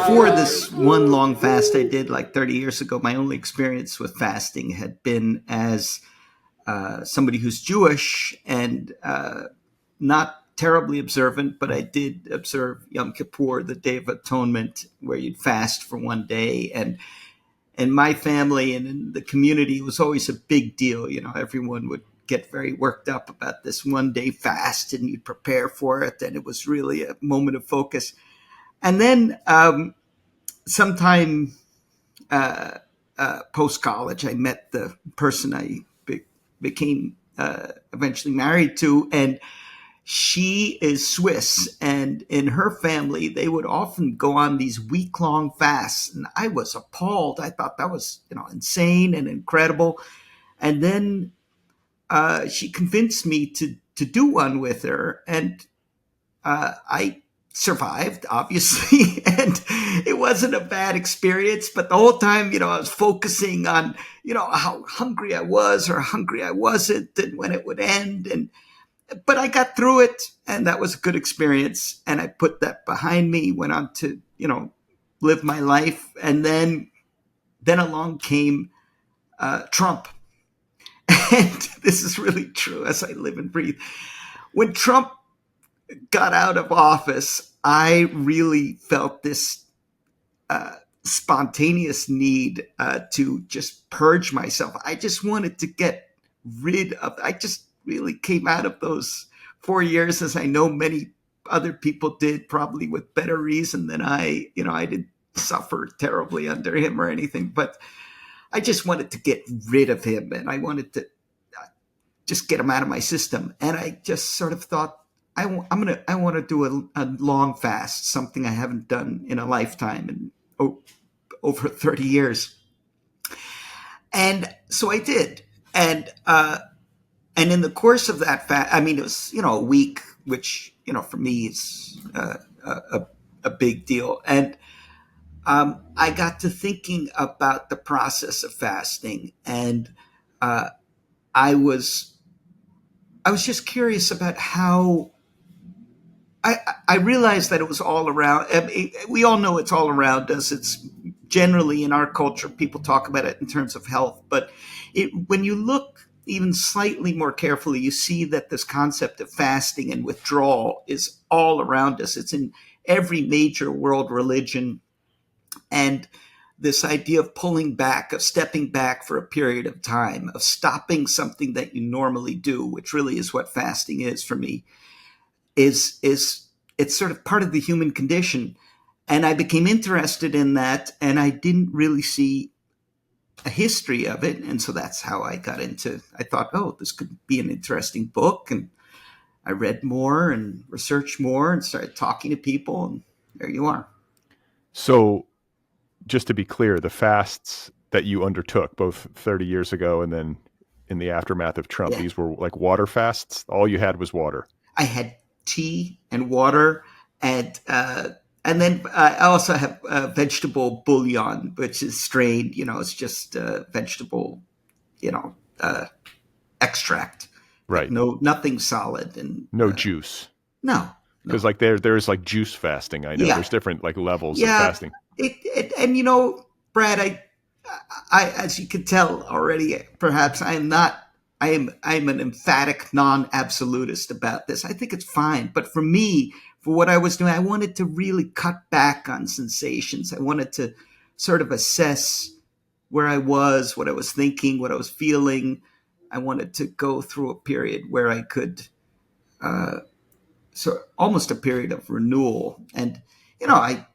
before this one long fast I did like 30 years ago, my only experience with fasting had been as somebody who's Jewish and not terribly observant, but I did observe Yom Kippur, the Day of Atonement, where you'd fast for one day. And in my family and in the community, it was always a big deal. You know, everyone would get very worked up about this one day fast and you'd prepare for it. And it was really a moment of focus. And then sometime post college, I met the person I became eventually married to, and she is Swiss. And in her family, they would often go on these week-long fasts, and I was appalled. I thought that was, insane and incredible. And then she convinced me to do one with her, and I survived, obviously, and it wasn't a bad experience. But the whole time, I was focusing on, how hungry I was or hungry I wasn't, and when it would end. But I got through it, and that was a good experience. And I put that behind me, went on to, live my life, and then along came Trump, and this is really true as I live and breathe. When Trump got out of office, I really felt this spontaneous need to just purge myself. I just wanted to get rid of, I just really came out of those 4 years, as I know many other people did, probably with better reason than I. I didn't suffer terribly under him or anything, but I just wanted to get rid of him, and I wanted to just get him out of my system. And I just sort of thought, I want to do a long fast, something I haven't done in a lifetime and over 30 years. And so I did. And in the course of that fast, it was, a week, which, for me is a big deal. And I got to thinking about the process of fasting, and I was just curious about how I realized that it was all around. We all know it's all around us. It's generally in our culture, people talk about it in terms of health. But when you look even slightly more carefully, you see that this concept of fasting and withdrawal is all around us. It's in every major world religion. And this idea of pulling back, of stepping back for a period of time, of stopping something that you normally do, which really is what fasting is for me, is it's sort of part of the human condition. And I became interested in that, and I didn't really see a history of it. And so that's how I got into, I thought, oh, this could be an interesting book. And I read more and researched more and started talking to people, and there you are. So just to be clear, the fasts that you undertook both 30 years ago and then in the aftermath of Trump, these were like water fasts. All you had was water. I had tea and water, and then I also have vegetable bouillon, which is strained. It's just vegetable, extract. Right. Like nothing solid and no juice. No. Because like there's like juice fasting. I know there's different like levels of fasting. And Brad, I as you can tell already, perhaps I am not. I'm an emphatic non-absolutist about this. I think it's fine. But for me, for what I was doing, I wanted to really cut back on sensations. I wanted to sort of assess where I was, what I was thinking, what I was feeling. I wanted to go through a period where I could, so almost a period of renewal. And, I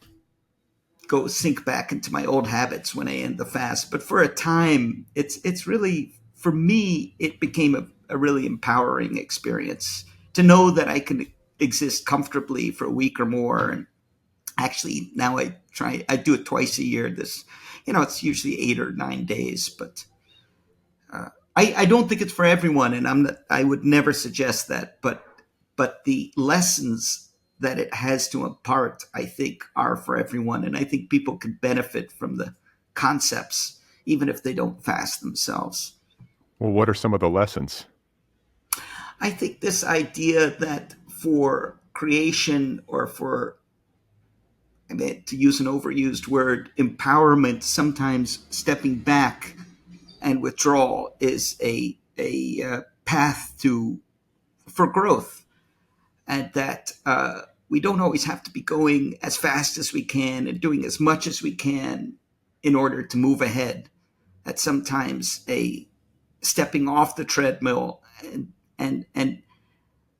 go sink back into my old habits when I end the fast. But for a time, it's really, for me, it became a really empowering experience to know that I can exist comfortably for a week or more. And actually now I do it twice a year. It's usually 8 or 9 days, but I don't think it's for everyone. And I would never suggest that, but the lessons that it has to impart, I think, are for everyone. And I think people can benefit from the concepts, even if they don't fast themselves. Well, what are some of the lessons? I think this idea that for creation or for I mean, to use an overused word, empowerment, sometimes stepping back and withdrawal is a path to for growth, and that we don't always have to be going as fast as we can and doing as much as we can in order to move ahead. That sometimes a stepping off the treadmill and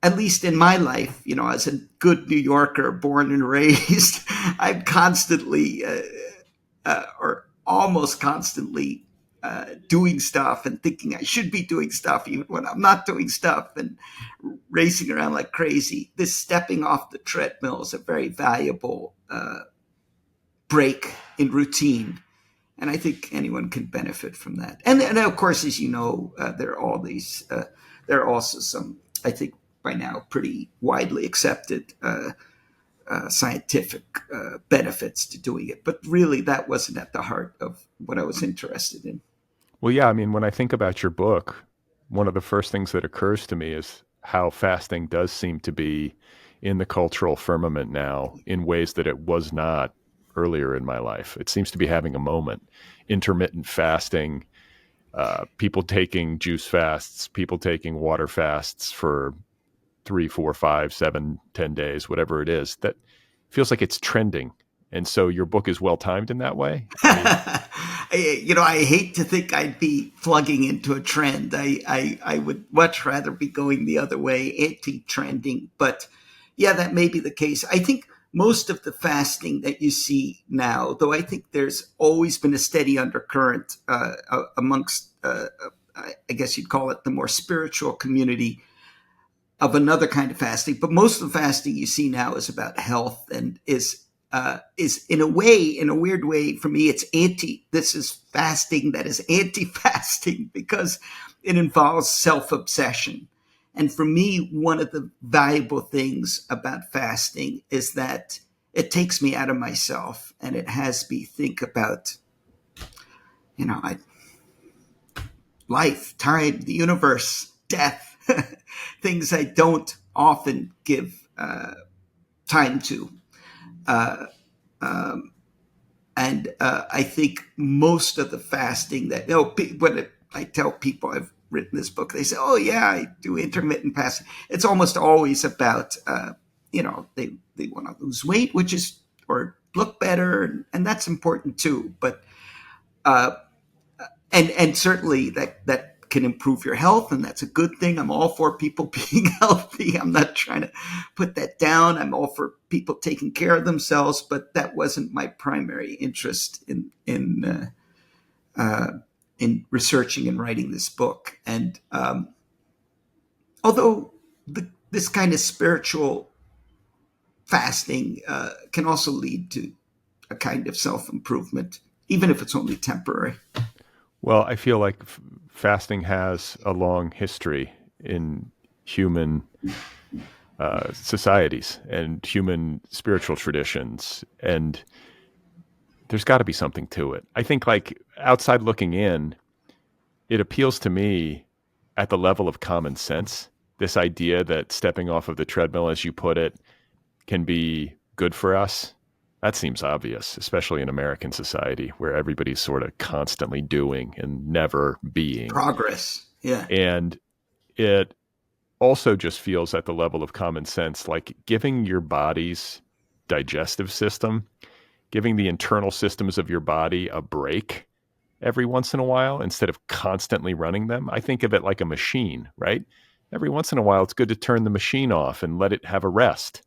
at least in my life, as a good New Yorker, born and raised, I'm constantly or almost constantly doing stuff and thinking I should be doing stuff even when I'm not doing stuff, and racing around like crazy. This stepping off the treadmill is a very valuable break in routine. And I think anyone can benefit from that. And of course, as you know, there are all these, there are also some, I think by now, pretty widely accepted scientific benefits to doing it. But really, that wasn't at the heart of what I was interested in. Well, yeah, I mean, when I think about your book, one of the first things that occurs to me is how fasting does seem to be in the cultural firmament now in ways that it was not earlier in my life. It seems to be having a moment. Intermittent fasting, people taking juice fasts, people taking water fasts for 3, 4, 5, 7, 10 days, whatever it is. That feels like it's trending. And so your book is well timed in that way. I hate to think I'd be plugging into a trend. I would much rather be going the other way, anti-trending. But yeah, that may be the case. I think most of the fasting that you see now, though I think there's always been a steady undercurrent amongst, I guess you'd call it the more spiritual community, of another kind of fasting. But most of the fasting you see now is about health and is in a way, in a weird way, for me, it's this is fasting that is anti-fasting because it involves self-obsession. And for me, one of the valuable things about fasting is that it takes me out of myself and it has me think about, life, time, the universe, death, things I don't often give time to. And I think most of the fasting that, when I tell people I've written this book, they say, oh yeah, I do intermittent fasting. It's almost always about, they want to lose weight, or look better. And that's important too. But, and certainly that can improve your health, and that's a good thing. I'm all for people being healthy. I'm not trying to put that down. I'm all for people taking care of themselves, but that wasn't my primary interest in researching and writing this book. And although this kind of spiritual fasting can also lead to a kind of self-improvement, even if it's only temporary. Well, I feel like fasting has a long history in human societies and human spiritual traditions, and there's got to be something to it. I think, like, outside looking in, it appeals to me at the level of common sense, this idea that stepping off of the treadmill, as you put it, can be good for us. That seems obvious, especially in American society where everybody's sort of constantly doing and never being. Progress. Yeah. And it also just feels at the level of common sense, like giving your body's digestive system, giving the internal systems of your body a break every once in a while instead of constantly running them. I think of it like a machine, right? Every once in a while, it's good to turn the machine off and let it have a rest.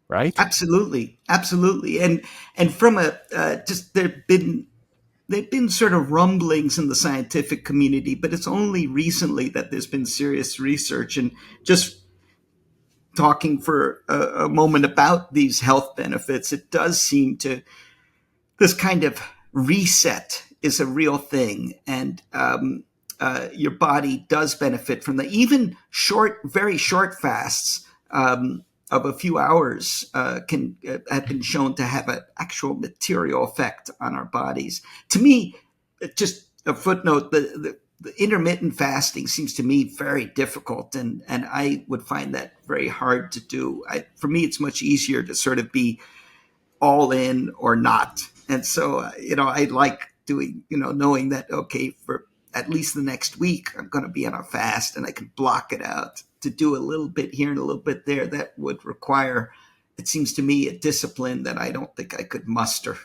Right? Absolutely. And from there've been sort of rumblings in the scientific community, but it's only recently that there's been serious research. And just talking for a moment about these health benefits, it does seem to, this kind of reset is a real thing, and your body does benefit from that. Even very short fasts of a few hours can have been shown to have an actual material effect on our bodies. To me, just a footnote, the intermittent fasting seems to me very difficult, and I would find that very hard to do. For me, it's much easier to sort of be all in or not. And so, I like doing, knowing that, okay, for at least the next week, I'm going to be on a fast and I can block it out to do a little bit here and a little bit there. That would require, it seems to me, a discipline that I don't think I could muster.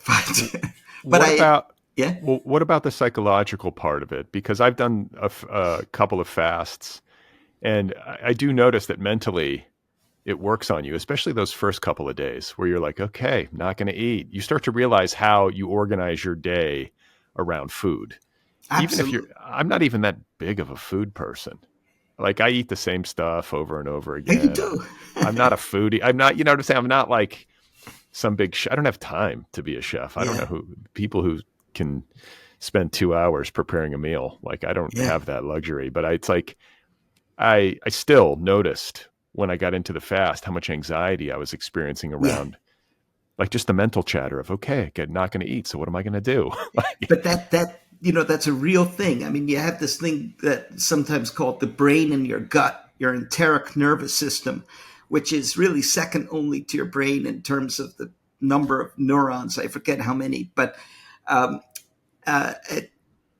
But What about yeah, what about the psychological part of it? Because I've done a couple of fasts, and I do notice that mentally it works on you, especially those first couple of days where you're like, okay, not going to eat. You start to realize how you organize your day around food. Even if absolutely. I'm not even that big of a food person. Like I eat the same stuff over and over Yeah, you again. do. I'm not a foodie. I'm not, you know what I'm saying? I'm not like some big, I don't have time to be a chef. I don't know Yeah, who people who can spend 2 hours preparing a meal. Like I don't yeah, have that luxury, but it's like, I still noticed when I got into the fast how much anxiety I was experiencing yeah. around like just the mental chatter of okay, I'm not going to eat, so what am I going to do? Like, But that's a real thing. I mean, you have this thing that sometimes called the brain in your gut, your enteric nervous system, which is really second only to your brain in terms of the number of neurons. I forget how many, but um, uh,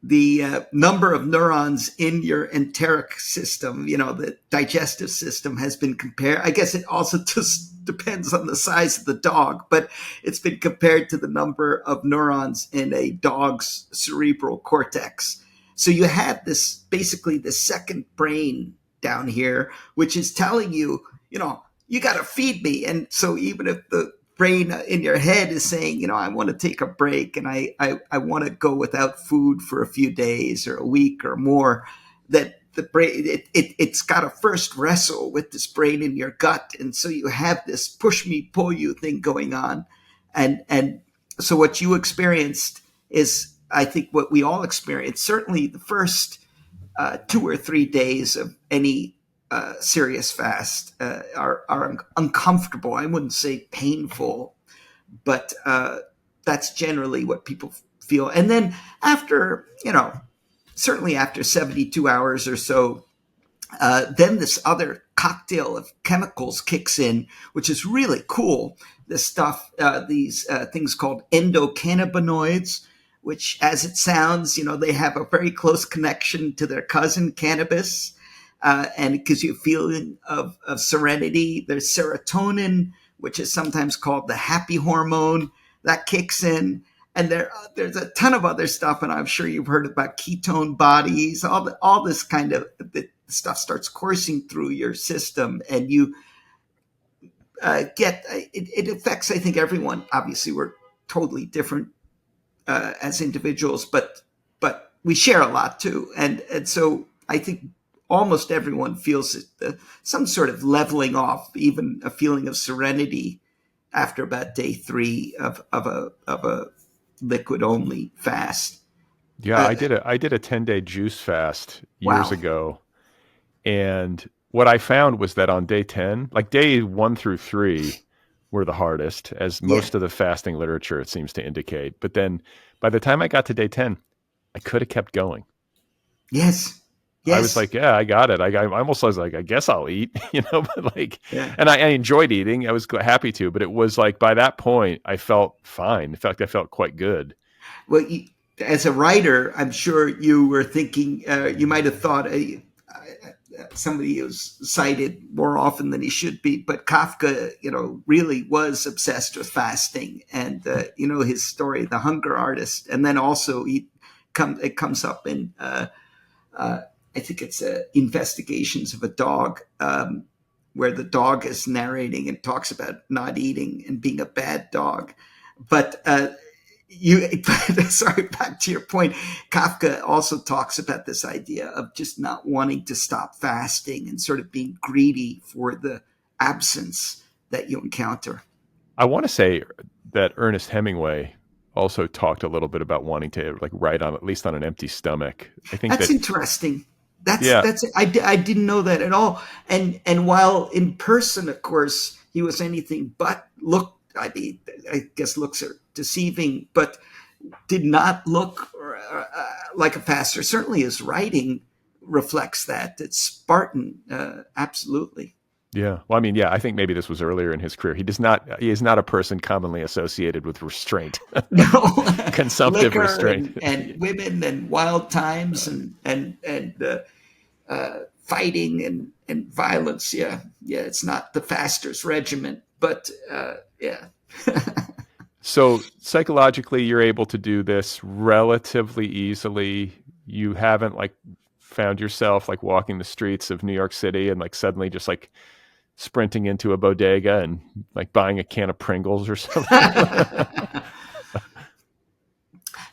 the number of neurons in your enteric system, the digestive system, has been compared. I guess it also just depends on the size of the dog, but it's been compared to the number of neurons in a dog's cerebral cortex. So you have this basically the second brain down here, which is telling you, you got to feed me. And so even if the brain in your head is saying, I want to take a break and I want to go without food for a few days or a week or more, that the brain, it's got to first wrestle with this brain in your gut. And so you have this push me, pull you thing going on. And so what you experienced is, I think, what we all experience. Certainly the first 2 or 3 days of any serious fast are uncomfortable. I wouldn't say painful, but that's generally what people feel. And then after, certainly after 72 hours or so, then this other cocktail of chemicals kicks in, which is really cool. This stuff, these things called endocannabinoids, which, as it sounds, they have a very close connection to their cousin cannabis, and it gives you a feeling of serenity. There's serotonin, which is sometimes called the happy hormone, that kicks in. And there's a ton of other stuff, and I'm sure you've heard about ketone bodies. All this kind of stuff starts coursing through your system, and you get it affects, I think, everyone. Obviously, we're totally different as individuals, but we share a lot too, and so I think almost everyone feels some sort of leveling off, even a feeling of serenity after about day three of a liquid only fast. yeah, Uh, I did a 10-day juice fast years wow. ago, and what I found was that on day 10, like day 1 through 3 were the hardest, as Yeah. most of the fasting literature it seems to indicate. But then by the time I got to day 10, I could have kept going. Yes. I was Yes. like, yeah, I got it. I almost was like, I guess I'll eat, but like, Yeah. and I enjoyed eating. I was happy to, but it was like by that point, I felt fine. In fact, I felt quite good. Well, as a writer, I'm sure you were thinking, you might have thought somebody who's cited more often than he should be, but Kafka, really was obsessed with fasting, and his story, The Hunger Artist, and then also it comes up in uh, I think it's Investigations of a Dog, where the dog is narrating and talks about not eating and being a bad dog. But you sorry, back to your point, Kafka also talks about this idea of just not wanting to stop fasting and sort of being greedy for the absence that you encounter. I want to say that Ernest Hemingway also talked a little bit about wanting to like write on at least on an empty stomach. I think That's that, interesting. That's yeah, that's I didn't know that at all. And while in person, of course, he was anything but look. I mean, I guess looks are deceiving, but did not look like a pastor. Certainly, his writing reflects that. It's Spartan, absolutely. Yeah. Well, I mean, yeah, I think maybe this was earlier in his career. He is not a person commonly associated with restraint, No, consumptive liquor restraint. and women and wild times fighting and violence. Yeah, yeah. It's not the fastest regimen, but yeah. So psychologically, you're able to do this relatively easily. You haven't like found yourself like walking the streets of New York City and like suddenly just like sprinting into a bodega and like buying a can of Pringles or something.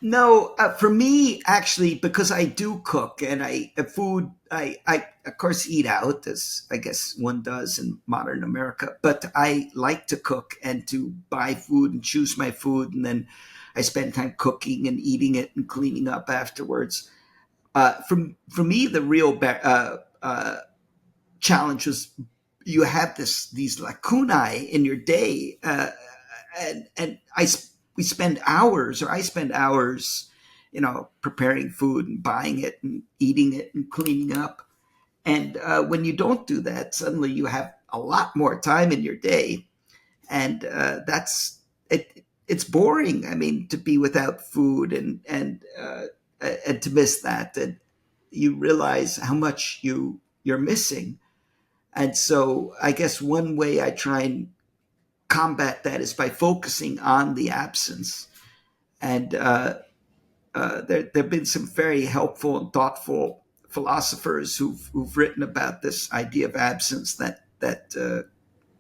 No, for me, actually, because I do cook and I of course eat out, as I guess one does in modern America. But I like to cook and to buy food and choose my food, and then I spend time cooking and eating it and cleaning up afterwards. For me, the real challenge was you have these lacunae in your day, and we spend hours, or I spend hours, preparing food and buying it and eating it and cleaning up. And when you don't do that, suddenly you have a lot more time in your day, and that's it. It's boring. I mean, to be without food and to miss that, and you realize how much you're missing. And so, I guess one way I try and combat that is by focusing on the absence. And there have been some very helpful and thoughtful philosophers who've written about this idea of absence that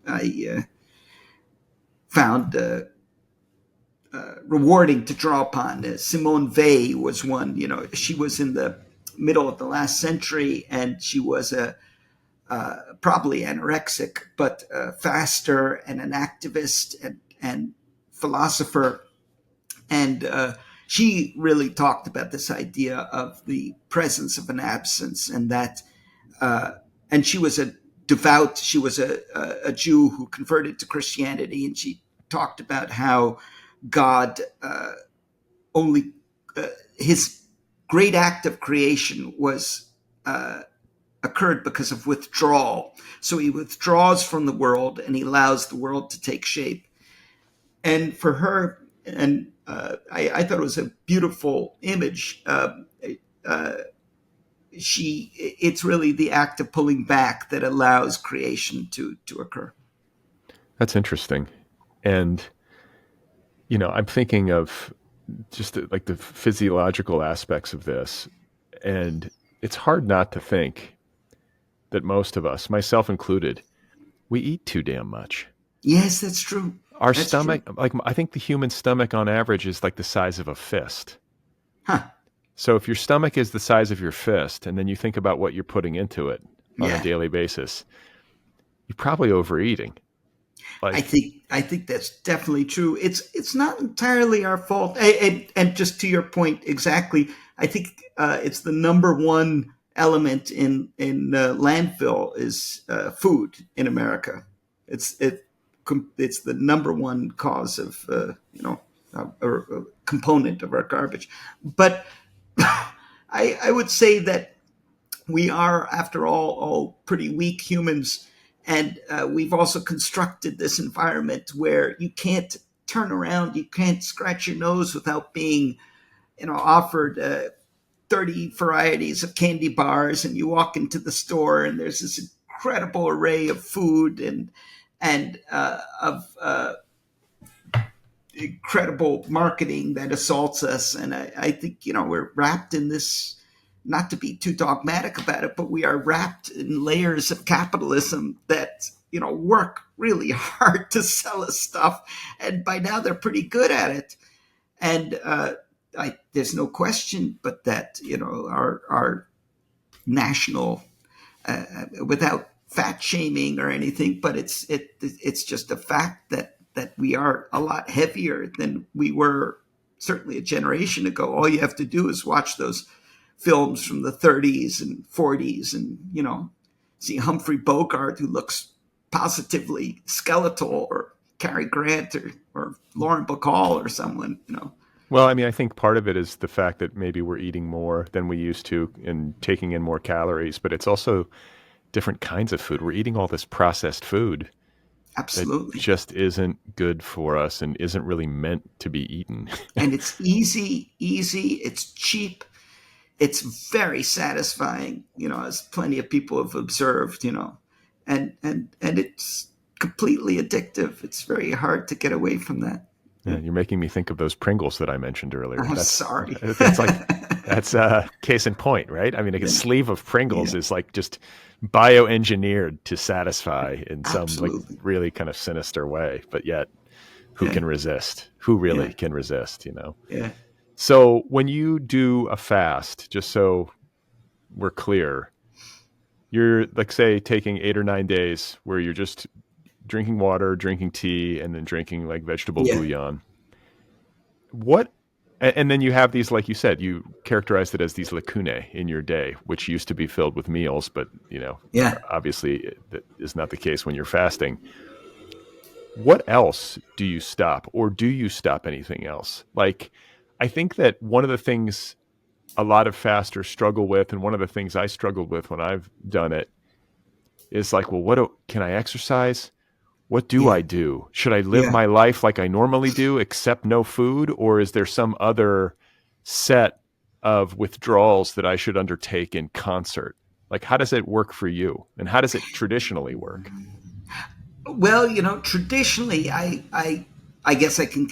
I found rewarding to draw upon. Simone Weil was one. She was in the middle of the last century, and she was probably anorexic, but faster and an activist and philosopher. And she really talked about this idea of the presence of an absence, and that, and she was she was a Jew who converted to Christianity, and she talked about how God only, his great act of creation was occurred because of withdrawal. So he withdraws from the world and he allows the world to take shape. And for her, and I thought it was a beautiful image. Uh, it's really the act of pulling back that allows creation to occur. That's interesting. And, I'm thinking of just like the physiological aspects of this. And it's hard not to think that most of us, myself included, we eat too damn much. Yes, that's true. Our That's true. stomach, like I think the human stomach on average is like the size of a fist. Huh. So if your stomach is the size of your fist, and then you think about what you're putting into it on a Yeah. daily basis, you're probably overeating. I Like, think I think that's definitely true. It's not entirely our fault, and just to your point exactly, I think it's the number one element in landfill is food in America. It's the number one cause of a component of our garbage. But I would say that we are, after all pretty weak humans. And we've also constructed this environment where you can't turn around, you can't scratch your nose without being, offered 30 varieties of candy bars. And you walk into the store and there's this incredible array of food and of incredible marketing that assaults us. And I think, we're wrapped in this, not to be too dogmatic about it, but we are wrapped in layers of capitalism that, work really hard to sell us stuff. And by now they're pretty good at it. And there's no question but that, our national, without fat shaming or anything, but it's just a fact that we are a lot heavier than we were certainly a generation ago. All you have to do is watch those films from the 30s and 40s, and see Humphrey Bogart, who looks positively skeletal, or Cary Grant, or Lauren Bacall, or someone. well, I mean, I think part of it is the fact that maybe we're eating more than we used to and taking in more calories, but it's also different kinds of food. We're eating all this processed food that Absolutely. just isn't good for us and isn't really meant to be eaten. And it's easy, it's cheap, it's very satisfying, as plenty of people have observed, and it's completely addictive. It's very hard to get away from that. Yeah, you're making me think of those Pringles that I mentioned earlier. I'm sorry. That's case in point, right? I mean, a sleeve of Pringles Yeah. is like just bioengineered to satisfy in some like Absolutely. really kind of sinister way, but yet who can resist? Who really can resist, Yeah. So when you do a fast, just so we're clear, you're like, say, taking 8 or 9 days where you're just drinking water, drinking tea, and then drinking like vegetable Yeah. bouillon. And then you have these, like you said, you characterized it as these lacunae in your day, which used to be filled with meals, but Yeah. obviously that is not the case when you're fasting. What else do you stop, or do you stop anything else? Like, I think that one of the things a lot of fasters struggle with, and one of the things I struggled with when I've done it, is like, well, can I exercise? What do I do? Should I live my life like I normally do, except no food? Or is there some other set of withdrawals that I should undertake in concert? Like, how does it work for you? And how does it traditionally work? Well, traditionally, I guess I can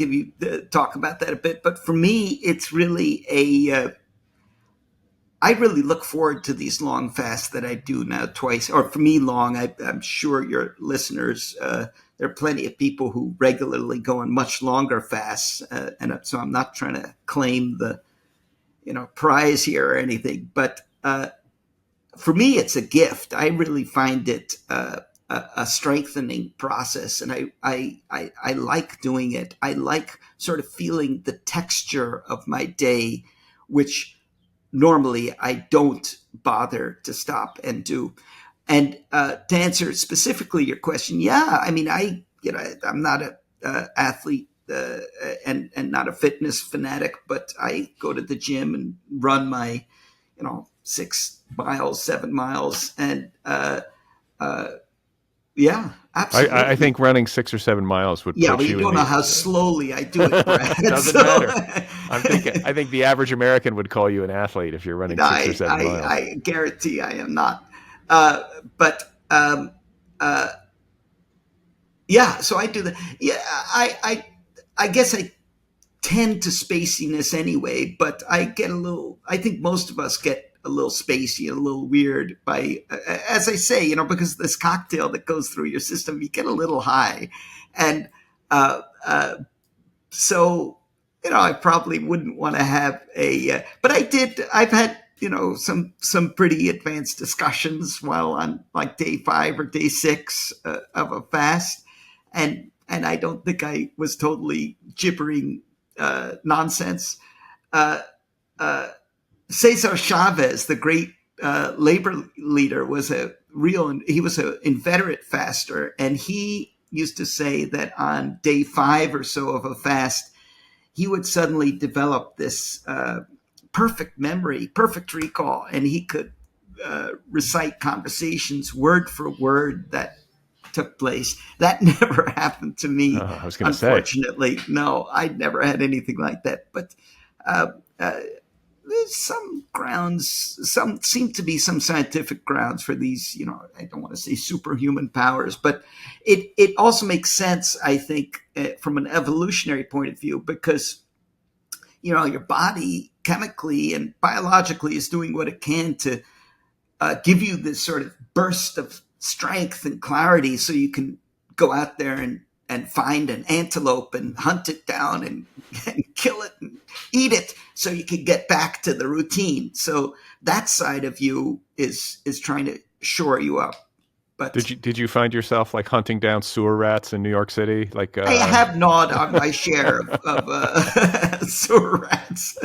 talk about that a bit. But for me, it's really I really look forward to these long fasts that I do now twice, or for me, long. I'm sure your listeners, there are plenty of people who regularly go on much longer fasts, and so I'm not trying to claim the prize here or anything. But for me, it's a gift. I really find it a strengthening process, and I like doing it. I like sort of feeling the texture of my day, which normally I don't bother to stop and do. And to answer specifically your question, I mean, I'm not a athlete and not a fitness fanatic, but I go to the gym and run my 6 miles, 7 miles, and absolutely. I think running 6 or 7 miles would put but you you in don't the. know how slowly I do it, Brad. It doesn't matter. I think the average American would call you an athlete if you're running 6 or 7 miles. I guarantee I am not. But so I do that. I guess I tend to spaciness anyway, but I think most of us get a little spacey, a little weird by, as I say, because this cocktail that goes through your system, you get a little high. And so, I probably wouldn't want to have but I've had, some pretty advanced discussions while on like day 5 or day 6 of a fast. And I don't think I was totally gibbering nonsense. Cesar Chavez, the great labor leader, he was an inveterate faster, and he used to say that on day 5 or so of a fast, he would suddenly develop this perfect memory, perfect recall, and he could recite conversations word for word that took place. That never happened to me. I was going to say, unfortunately, no, I never had anything like that. But there's some grounds, some seem to be some scientific grounds for these, I don't want to say superhuman powers, but it also makes sense, I think, from an evolutionary point of view, because, your body chemically and biologically is doing what it can to give you this sort of burst of strength and clarity so you can go out there and find an antelope and hunt it down and kill it and eat it so you can get back to the routine. So that side of you is trying to shore you up. But did you find yourself like hunting down sewer rats in New York City? Like I have gnawed on my share of sewer rats.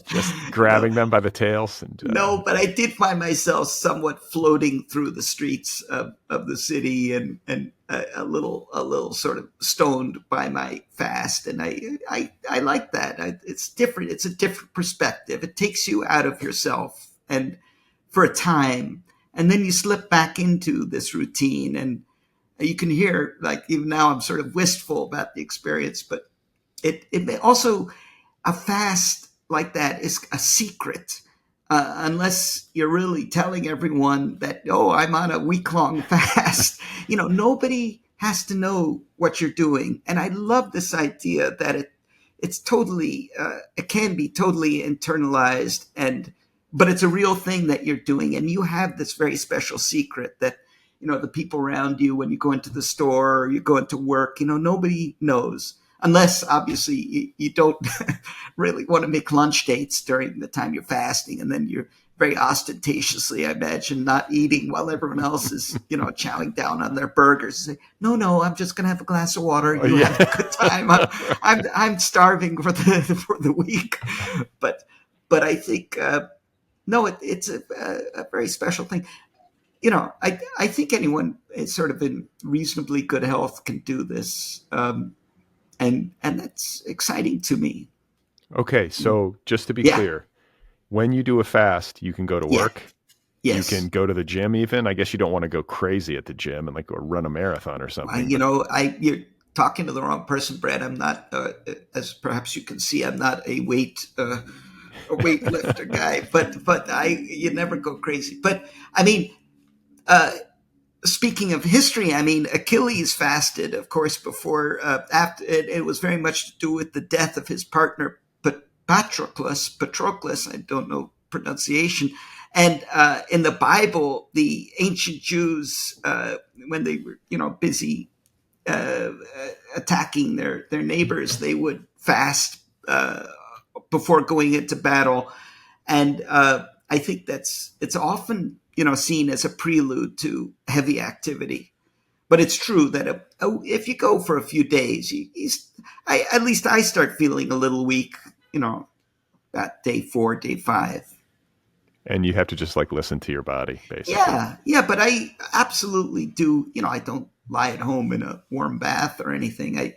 Just grabbing them by the tails. No, but I did find myself somewhat floating through the streets of the city and a little sort of stoned by my fast. And I like that. It's different. It's a different perspective. It takes you out of yourself and for a time. and then you slip back into this routine. And you can hear, like, even now I'm sort of wistful about the experience, but it may also, a fast like that is a secret. Unless you're really telling everyone that, oh, I'm on a week-long fast, nobody has to know what you're doing. And I love this idea that it's totally, it can be totally internalized, but it's a real thing that you're doing. And you have this very special secret that, the people around you, when you go into the store or you go into work, nobody knows. Unless, obviously, you don't really want to make lunch dates during the time you're fasting, and then you're very ostentatiously, I imagine, not eating while everyone else is, chowing down on their burgers. And say, no, I'm just going to have a glass of water. You have a good time. I'm starving for the week, but I think no, it's a very special thing. I think anyone sort of in reasonably good health can do this. And that's exciting to me. Okay, so just to be Yeah, clear, when you do a fast, you can go to yeah, work, you yes. can go to the gym even. I guess you don't want to go crazy at the gym and like go run a marathon or something. You're talking to the wrong person, Brad. I'm not, as perhaps you can see, I'm not a weightlifter guy. But you never go crazy. But I mean, uh, speaking of history, I mean, Achilles fasted, of course, before, after it was very much to do with the death of his partner, Patroclus, I don't know pronunciation. And in the Bible, the ancient Jews, when they were, busy attacking their neighbors, they would fast before going into battle. And I think it's often, seen as a prelude to heavy activity. But it's true that if you go for a few days, at least I start feeling a little weak, about day 4, day 5. And you have to just like listen to your body, basically. Yeah, but I absolutely do. I don't lie at home in a warm bath or anything. I,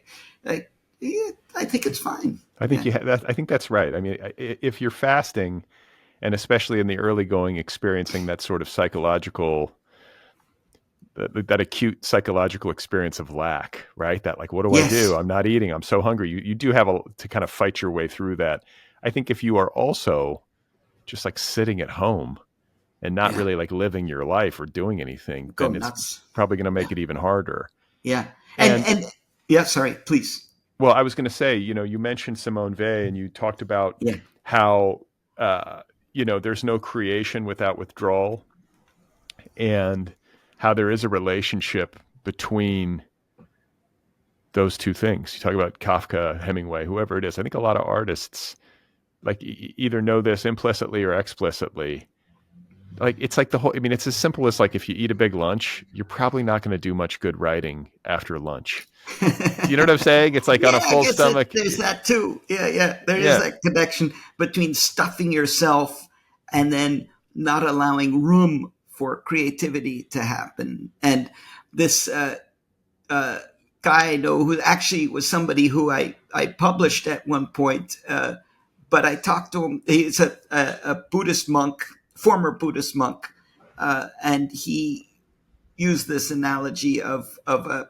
yeah, I think it's fine. I think Yeah. I think that's right. I mean, if you're fasting, and especially in the early going, experiencing that sort of that acute psychological experience of lack, right? That like, what do I do? Yes. I'm not eating. I'm so hungry. You do have to kind of fight your way through that. I think if you are also just like sitting at home and not Yeah. really like living your life or doing anything, Go then it's nuts. probably going to make Yeah. it even harder. Yeah. And And yeah. Sorry, please. well, I was going to say, you mentioned Simone Weil and you talked about Yeah. how, there's no creation without withdrawal, and how there is a relationship between those two things. You talk about Kafka, Hemingway, whoever it is. I think a lot of artists like either know this implicitly or explicitly. Like it's like it's as simple as like if you eat a big lunch, you're probably not going to do much good writing after lunch. You know what I'm saying? It's like on Yeah, a I full guess stomach. there's that too. Yeah. There is Yeah. that connection between stuffing yourself and then not allowing room for creativity to happen. And this uh, guy I know, who actually was somebody who I published at one point, but I talked to him. He's a Buddhist monk, former Buddhist monk, and he used this analogy of a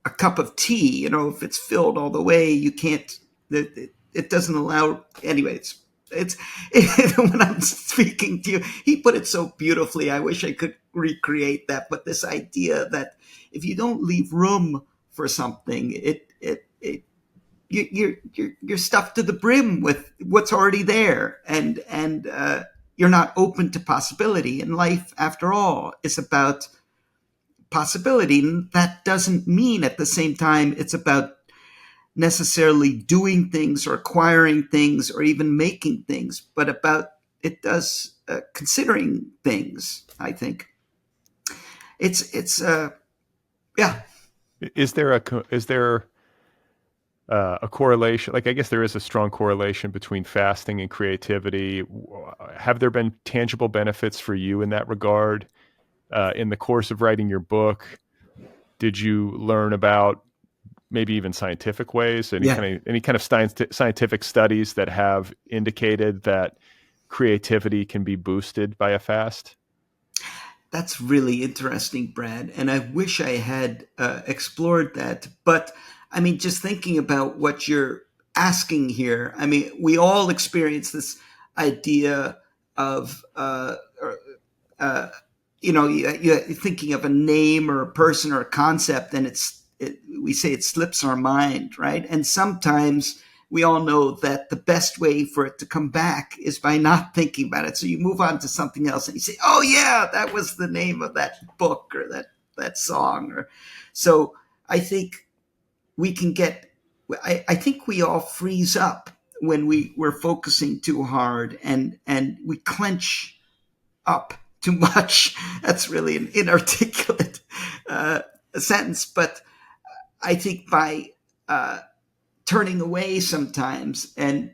a cup of tea. If it's filled all the way, you can't. It doesn't allow. Anyway, it's when I'm speaking to you, he put it so beautifully. I wish I could recreate that. But this idea that if you don't leave room for something, you're stuffed to the brim with what's already there, and you're not open to possibility. And life, after all, is about possibility. And that doesn't mean at the same time it's about necessarily doing things or acquiring things or even making things, but about it does considering things. I think it's yeah. Is there a correlation? Like, I guess there is a strong correlation between fasting and creativity. Have there been tangible benefits for you in that regard? In the course of writing your book, did you learn about maybe even scientific ways, any Yeah. kind of scientific studies that have indicated that creativity can be boosted by a fast? That's really interesting, Brad. And I wish I had explored that. But I mean, just thinking about what you're asking here, I mean, we all experience this idea of, uh, you're thinking of a name or a person or a concept, and we say it slips our mind, right? And sometimes we all know that the best way for it to come back is by not thinking about it. So you move on to something else, and you say, "Oh yeah, that was the name of that book or that song." Or so I think we can get. I think we all freeze up when we're focusing too hard, and we clench up too much. That's really an inarticulate sentence, but I think by uh, turning away sometimes and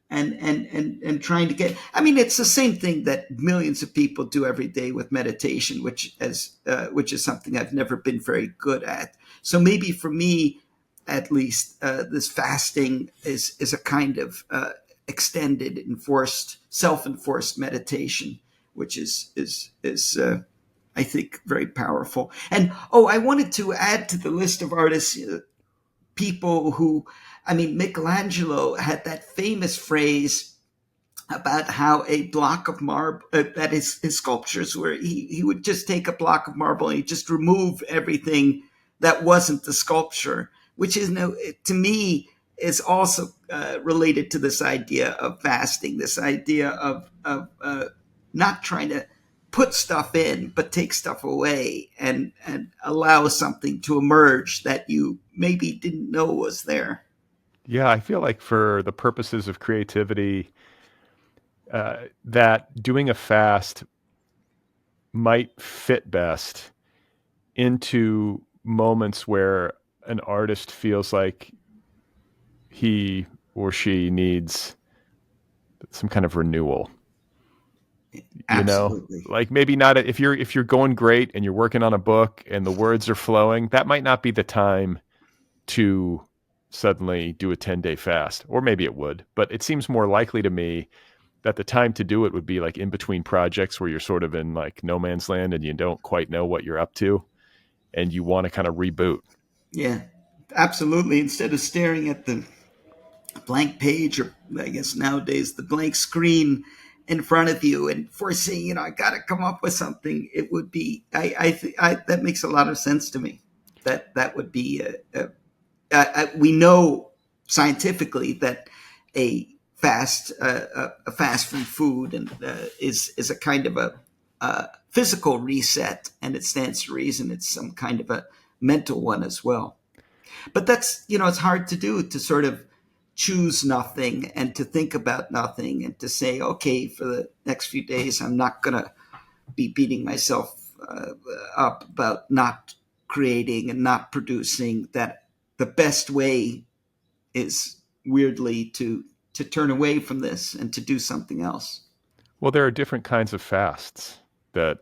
trying to get, I mean, it's the same thing that millions of people do every day with meditation, which is something I've never been very good at. So maybe for me at least, this fasting is a kind of extended enforced self-enforced meditation, which is I think very powerful. And oh, I wanted to add to the list of artists, people who, I mean, Michelangelo had that famous phrase about how a block of marble, that his sculptures were, he would just take a block of marble and he'd just remove everything that wasn't the sculpture, which is, no, to me, is also related to this idea of fasting, this idea of not trying to put stuff in, but take stuff away and allow something to emerge that you maybe didn't know was there. Yeah, I feel like for the purposes of creativity, that doing a fast might fit best into moments where an artist feels like he or she needs some kind of renewal. You know, Absolutely. like maybe not if you're going great and you're working on a book and the words are flowing, that might not be the time to suddenly do a 10-day fast, or maybe it would, but it seems more likely to me that the time to do it would be like in between projects where you're sort of in like no man's land and you don't quite know what you're up to and you want to kind of reboot. Yeah, absolutely. Instead of staring at the blank page, or I guess nowadays the blank screen in front of you and foreseeing, I got to come up with something, it would be, that makes a lot of sense to me. That would be, we know scientifically that a a fast from food and is a kind of a physical reset, and it stands to reason it's some kind of a mental one as well. But that's, it's hard to do, to sort of choose nothing and to think about nothing and to say, okay, for the next few days I'm not going to be beating myself up about not creating and not producing. That the best way is weirdly to turn away from this and to do something else. Well, there are different kinds of fasts that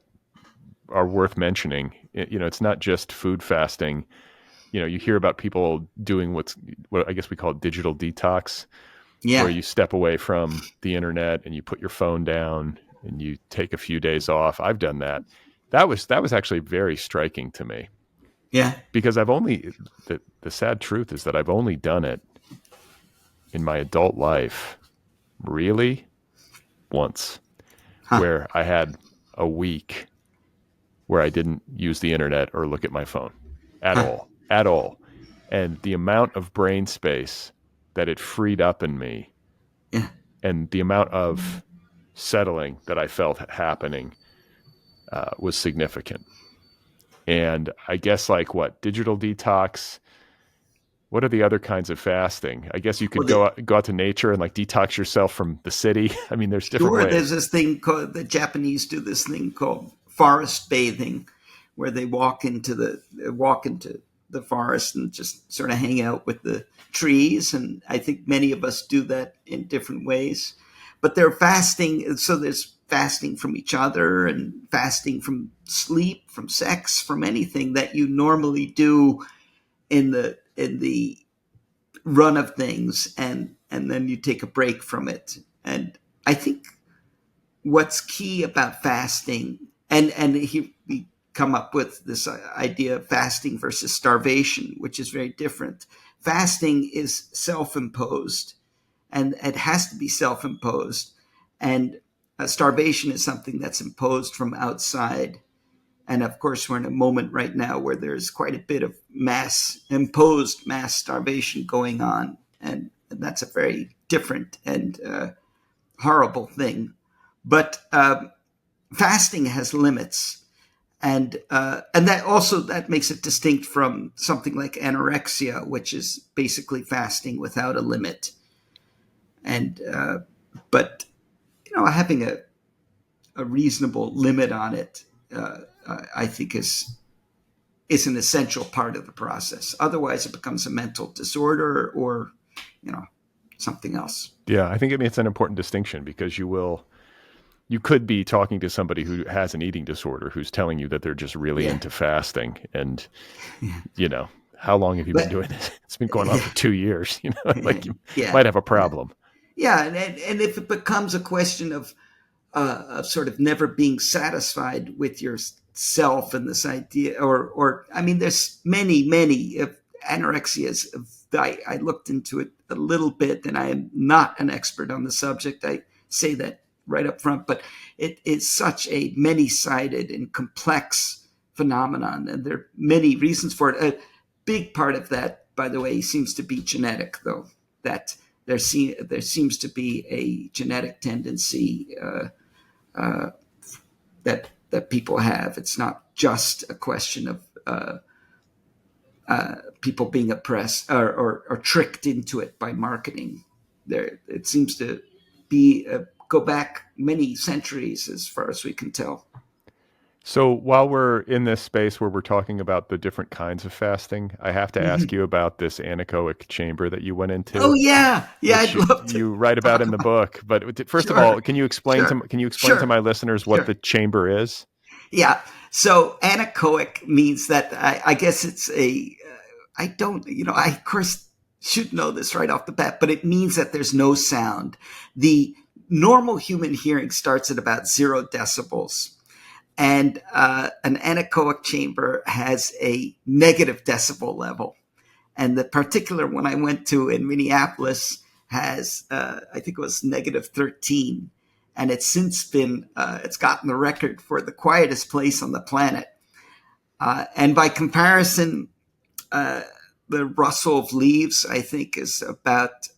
are worth mentioning. It's not just food fasting. You hear about people doing what I guess we call digital detox, where Yeah, you step away from the internet and you put your phone down and you take a few days off. I've done that. That was actually very striking to me yeah, because the sad truth is that I've only done it in my adult life really once, huh, where I had a week where I didn't use the internet or look at my phone huh, at all. And the amount of brain space that it freed up in me yeah. and the amount of settling that I felt happening was significant. And I guess like what digital detox. What are the other kinds of fasting? I guess you could Well, the, go out to nature and like detox yourself from the city. I mean, there's different sure, there's ways. this thing called, the Japanese do this thing called forest bathing, where they walk into the forest and just sort of hang out with the trees. And I think many of us do that in different ways. But they're fasting, so there's fasting from each other and fasting from sleep, from sex, from anything that you normally do in the run of things, and then you take a break from it. And I think what's key about fasting, and we come up with this idea of fasting versus starvation, which is very different. Fasting is self-imposed, and it has to be self-imposed, and starvation is something that's imposed from outside. And of course, we're in a moment right now where there's quite a bit of imposed mass starvation going on, and that's a very different and horrible thing. But fasting has limits, and that makes it distinct from something like anorexia, which is basically fasting without a limit. And but having a reasonable limit on it, I think is an essential part of the process. Otherwise, it becomes a mental disorder or something else. Yeah, I think it's an important distinction, because you could be talking to somebody who has an eating disorder who's telling you that they're just really Yeah. into fasting, and how long have you been doing this? It's been going on for 2 years. Like, you might have a problem. Yeah, and if it becomes a question of sort of never being satisfied with yourself and this idea, or I mean, there's many anorexias. I looked into it a little bit, and I am not an expert on the subject. I say that right up front, but it is such a many-sided and complex phenomenon, and there are many reasons for it. A big part of that, by the way, seems to be genetic, though. That there seems to be a genetic tendency that people have. It's not just a question of people being oppressed or tricked into it by marketing. It seems to be go back many centuries, as far as we can tell. So while we're in this space where we're talking about the different kinds of fasting, I have to ask you about this anechoic chamber that you went into. Oh yeah, I'd love to. You write about in the book. But first of Sure. all, can you explain to my listeners what the chamber is? Yeah. So anechoic means that I guess it's I don't, I of course should know this right off the bat, but it means that there's no sound. The normal human hearing starts at about 0 decibels. And an anechoic chamber has a negative decibel level. And the particular one I went to in Minneapolis has, I think it was negative 13. And it's since it's gotten the record for the quietest place on the planet. And by comparison, the rustle of leaves, I think, is about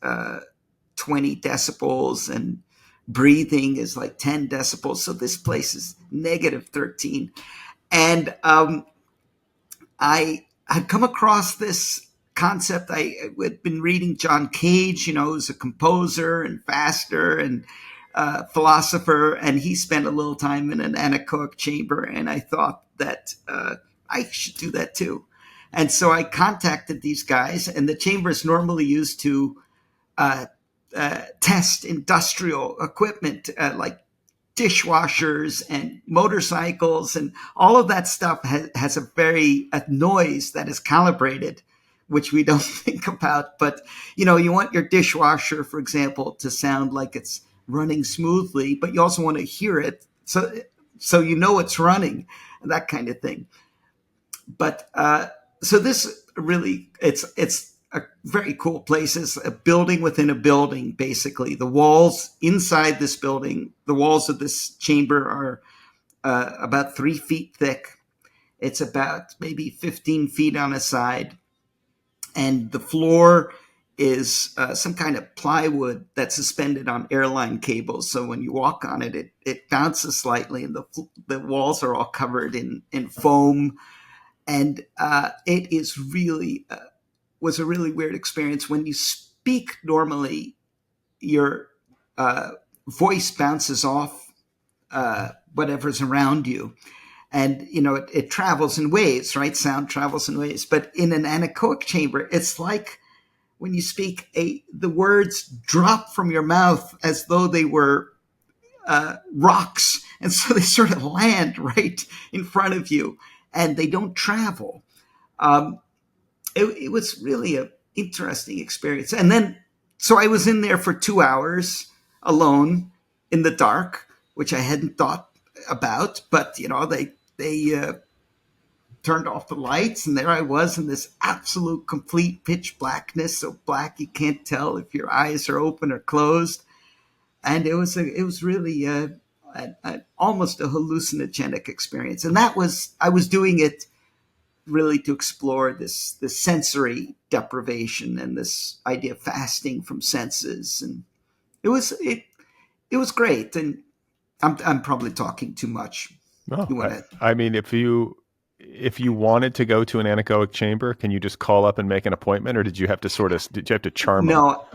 20 decibels, and breathing is like 10 decibels. So this place is negative 13. And I had come across this concept. I had been reading John Cage, who's a composer and faster and philosopher, and he spent a little time in an anechoic chamber. And I thought that I should do that too. And so I contacted these guys, and the chamber is normally used to test industrial equipment like dishwashers and motorcycles, and all of that stuff has a noise that is calibrated, which we don't think about. But you want your dishwasher, for example, to sound like it's running smoothly, but you also want to hear it so it's running, that kind of thing. But so this really, it's a very cool place. It's a building within a building, basically. The walls inside this building, the walls of this chamber are about 3 feet thick. It's about maybe 15 feet on a side. And the floor is some kind of plywood that's suspended on airline cables. So when you walk on it, it bounces slightly, and the walls are all covered in foam. And it is really was a really weird experience. When you speak normally, your voice bounces off whatever's around you, and it travels in waves, right? Sound travels in waves. But in an anechoic chamber, it's like when you speak, the words drop from your mouth as though they were rocks, and so they sort of land right in front of you, and they don't travel. It was really an interesting experience. And then, so I was in there for 2 hours alone in the dark, which I hadn't thought about, but they turned off the lights, and there I was in this absolute complete pitch blackness, so black you can't tell if your eyes are open or closed. And it was really almost a hallucinogenic experience. And I was doing it really to explore this sensory deprivation and this idea of fasting from senses. And it was great. And I'm probably talking too much. No, You want to? I mean, if you wanted to go to an anechoic chamber, can you just call up and make an appointment, or did you have to charm them? No.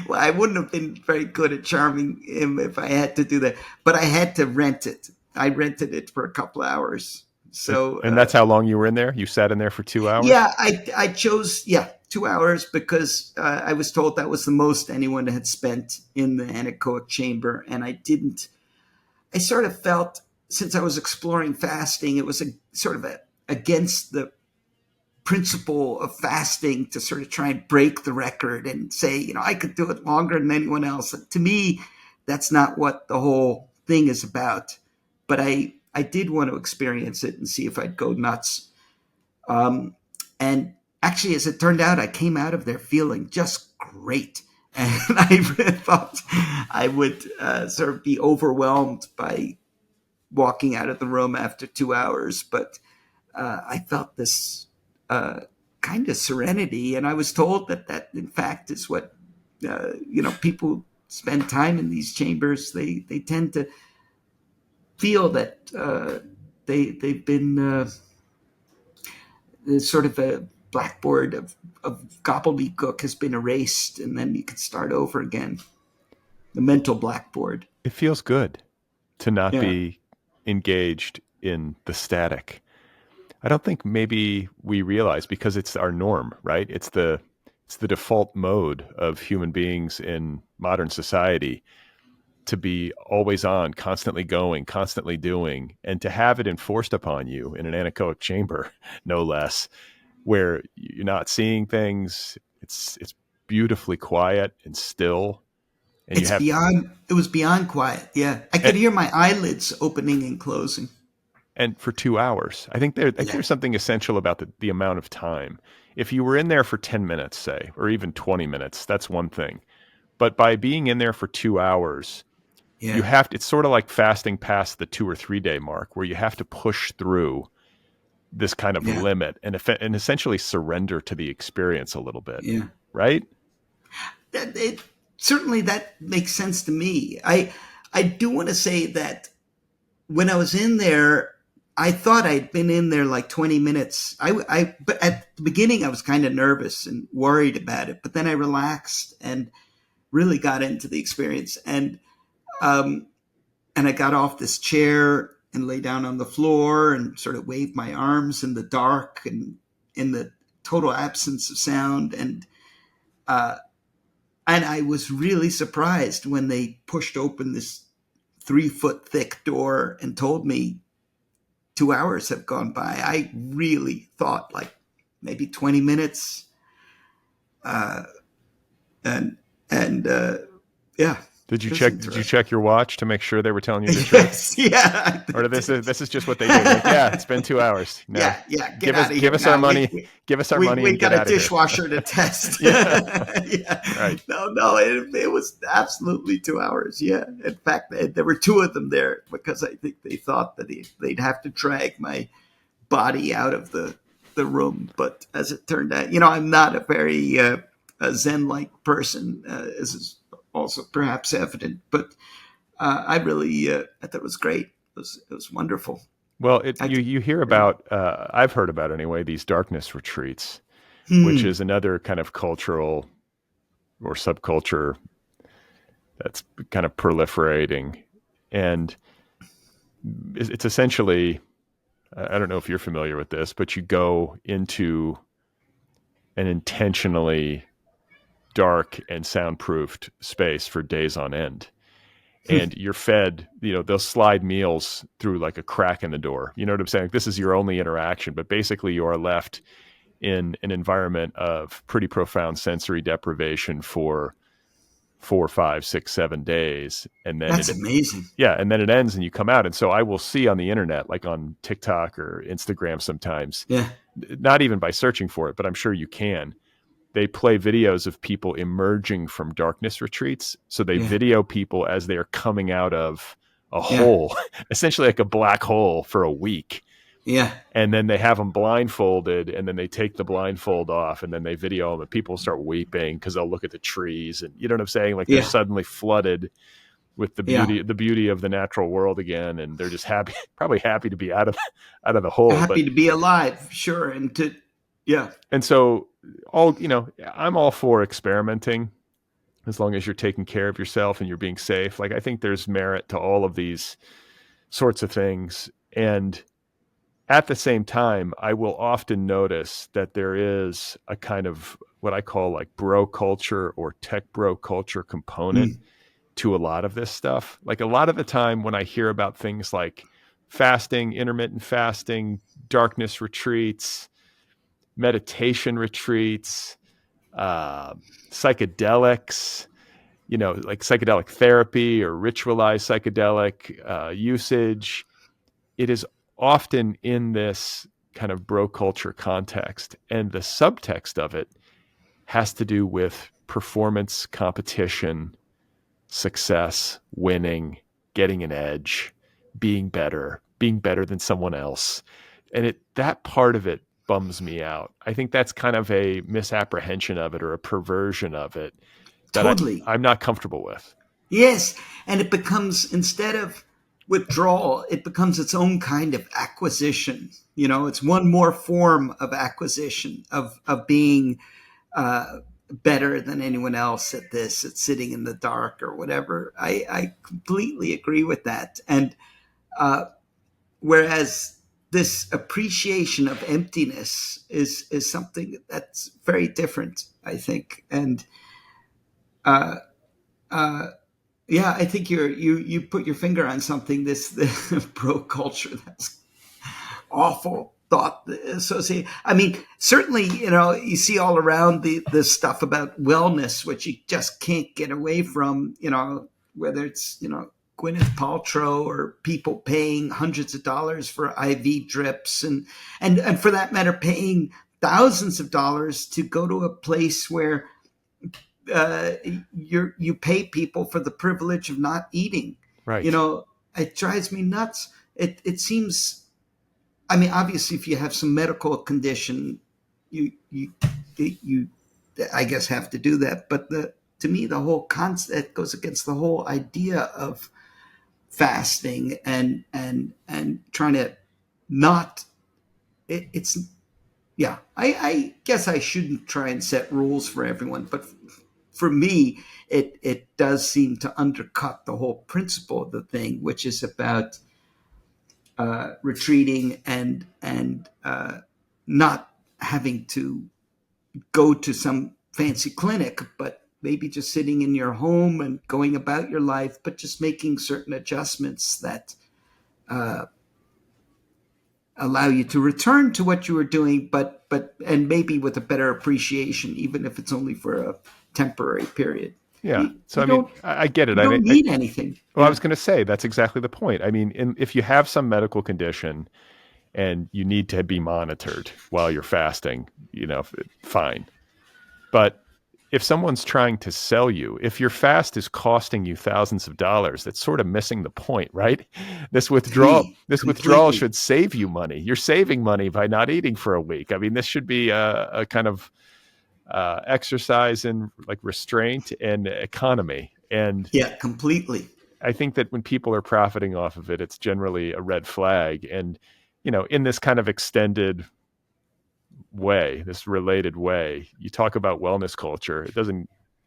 Well, I wouldn't have been very good at charming him if I had to do that, but I had to rent it. I rented it for a couple of hours. So, And that's how long you were in there? You sat in there for 2 hours? yeah, I chose 2 hours because I was told that was the most anyone had spent in the anechoic chamber, and I didn't. I sort of felt, since I was exploring fasting, it was against the principle of fasting to sort of try and break the record and say, I could do it longer than anyone else. And to me, that's not what the whole thing is about. But I did want to experience it and see if I'd go nuts. And actually, as it turned out, I came out of there feeling just great. And I really thought I would sort of be overwhelmed by walking out of the room after 2 hours. But I felt this kind of serenity. And I was told that in fact, is what, people who spend time in these chambers, they tend to feel that they've been sort of a blackboard of gobbledygook has been erased, and then you can start over again. The mental blackboard. It feels good to not Yeah. be engaged in the static. I don't think maybe we realize, because it's our norm, right? It's the default mode of human beings in modern society to be always on, constantly going, constantly doing, and to have it enforced upon you in an anechoic chamber, no less, where you're not seeing things. It's beautifully quiet and still. And It was beyond quiet. Yeah. I could hear my eyelids opening and closing. And for 2 hours, I think there's something essential about the amount of time. If you were in there for 10 minutes, say, or even 20 minutes, that's one thing. But by being in there for 2 hours, you have to, it's sort of like fasting past the 2 or 3 day mark, where you have to push through this kind of limit and essentially surrender to the experience a little bit. Yeah. Right? Certainly that makes sense to me. I do want to say that when I was in there, I thought I'd been in there like 20 minutes. But at the beginning I was kind of nervous and worried about it, but then I relaxed and really got into the experience. And I got off this chair and lay down on the floor and sort of waved my arms in the dark and in the total absence of sound. And I was really surprised when they pushed open this 3-foot thick door and told me 2 hours have gone by. I really thought like maybe 20 minutes. Yeah. Did you check your watch to make sure they were telling you the truth? Yes, yeah. Or this is just what they do. Like, yeah, it's been 2 hours. No. Yeah. Give us our money. Give us our money. We and got get a dishwasher to test. Yeah. Right. No. It was absolutely 2 hours. Yeah. In fact, there were two of them there because I think they thought that they'd have to drag my body out of the room. But as it turned out, I'm not a very Zen-like person, as is also perhaps evident, but I thought it was great. It was wonderful. Well, you hear about, I've heard about anyway, these darkness retreats, which is another kind of cultural or subculture that's kind of proliferating. And it's essentially, I don't know if you're familiar with this, but you go into an intentionally dark and soundproofed space for days on end. And you're fed, they'll slide meals through like a crack in the door. You know what I'm saying? This is your only interaction, but basically you are left in an environment of pretty profound sensory deprivation for 4, 5, 6, 7 days, and then That's amazing. and then it ends and you come out. And so I will see on the internet, like on TikTok or Instagram sometimes, Yeah, not even by searching for it, but I'm sure you can. They play videos of people emerging from darkness retreats. So they yeah, video people as they are coming out of a yeah, hole, essentially like a black hole for a week. yeah, And then they have them blindfolded, and then they take the blindfold off, and then they video them, and people start weeping because they'll look at the trees, and you know what I'm saying? Like they're yeah, suddenly flooded with yeah. the beauty of the natural world again, and they're just happy, probably happy to be out of the hole. But Happy to be alive, sure, and to yeah, and so I'm all for experimenting as long as you're taking care of yourself and you're being safe. Like I think there's merit to all of these sorts of things, and at the same time, I will often notice that there is a kind of what I call like bro culture or tech bro culture component mm, to a lot of this stuff. Like a lot of the time when I hear about things like fasting, intermittent fasting, darkness retreats, meditation retreats, uh, psychedelics, like psychedelic therapy or ritualized psychedelic usage, it is often in this kind of bro culture context. And the subtext of it has to do with performance, competition, success, winning, getting an edge, being better than someone else. And that part of it bums me out. I think that's kind of a misapprehension of it or a perversion of it that totally. I'm not comfortable with. Yes, and it becomes, instead of withdrawal, it becomes its own kind of acquisition. It's one more form of acquisition of being better than anyone else at this, at sitting in the dark or whatever. I completely agree with that. And whereas this appreciation of emptiness is something that's very different, I think. And uh, uh, yeah, I think you put your finger on something. This pro culture, that's awful thought associated. I mean, certainly, you see all around the stuff about wellness, which you just can't get away from. Whether it's Gwyneth Paltrow or people paying hundreds of dollars for IV drips, and for that matter, paying thousands of dollars to go to a place where uh, you pay people for the privilege of not eating. You Right. know, it drives me nuts. It seems. I mean, obviously, if you have some medical condition, you I guess have to do that. But to me, the whole concept goes against the whole idea of fasting and trying to not. It's yeah. I guess I shouldn't try and set rules for everyone, but for me, it does seem to undercut the whole principle of the thing, which is about retreating and not having to go to some fancy clinic, but maybe just sitting in your home and going about your life, but just making certain adjustments that uh, allow you to return to what you were doing, but and maybe with a better appreciation, even if it's only for a temporary period. Yeah. You, So, you I mean, don't I get it. you don't need anything. Well, I was Yeah, going to say that's exactly the point. I mean, if you have some medical condition and you need to be monitored while you're fasting, fine. But if someone's trying to sell you, if your fast is costing you thousands of dollars, that's sort of missing the point, right? to me, This withdrawal completely. should save you money. You're saving money by not eating for a week. I mean, this should be a kind of exercise in like restraint and economy. And Yeah, completely. I think that when people are profiting off of it, it's generally a red flag. And, in this kind of extended way, this related way, you talk about wellness culture.